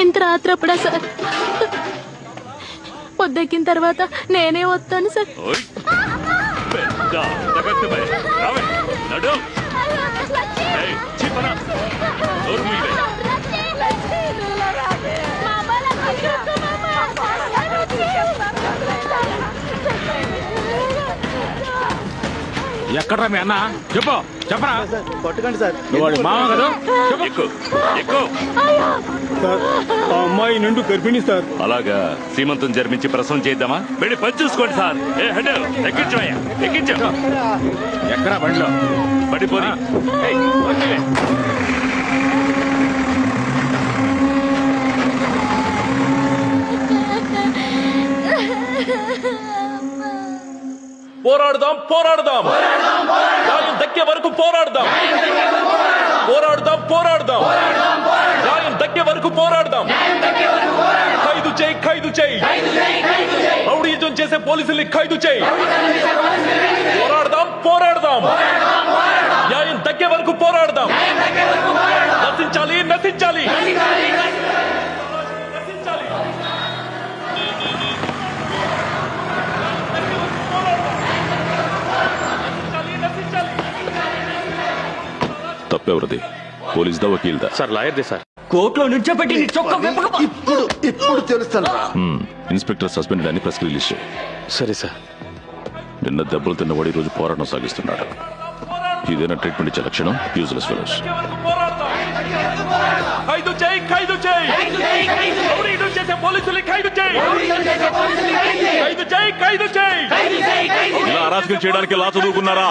ఇంత రాత్రప్పుడా సార్? పొద్దెక్కిన తర్వాత నేనే వస్తాను సార్. ఓయ్, పెద్ద తగట్టుబై. రావే, నడు. ఏయ్, చీపరా. నోరు మూయవే. ఎక్కడ్రా మీ అన్న? చెప్పు, చెప్పరా. కొట్టకండి సార్. నువ్వు వాడి మామ కదా? చెప్పు. ఎక్కు, ఎక్కు. సార్ ఆ అమ్మాయి నిండు గర్భిణి సార్. అలాగా, సీమంతం జరిపించి ప్రసవం చేద్దామా? వెళ్ళి పని చూసుకోండి సార్. ఏ హెడ్, ఎక్కించవయ్యా, ఎక్కించు. ఎక్కడా బండిలో? పడిపోని. ఏయ్, వచ్చేవే. పోరాడదాం పోరాడదాం, న్యాయం దక్కే వరకు పోరాడదాం. పోరాడదాం పోరాడదాం, న్యాయం దక్కే వరకు పోరాడదాం. ఖైదు చేయి, ఖైదు చేయి. రౌడీజం చేసే పోలీసుల్ని ఖైదు చేయి. పోరాడదాం పోరాడదాం, న్యాయం దక్కే వరకు పోరాడదాం. నశించాలి, నశించాలి. తప్పెవరిది? పోలీసుదా, వకీల్దా? సార్ లాయర్దే సార్. కోర్టులో నుంచోబెట్టి నీ చొక్కా ఇప్పుడు తెలుస్తాను. ఇన్స్పెక్టర్ సస్పెండెడ్ అని ప్రెస్ రిలీజ్ చేయి. సరే సార్. నిన్న దెబ్బలు తిన్నవాడు ఈ రోజు పోరాటం సాగిస్తున్నాడు. ఇదేనా ట్రీట్మెంట్ ఇచ్చే లక్షణం? Useless fellows. ఖైదు చేయి, ఖైదు చేయి. రౌడీజం చేసే పోలీసుల్ని ఖైదు చేయి. ఖైదు చేయి, ఖైదు చేయి. ఇలా అరాచకం చేయడానికి లా చదువుకున్నారా?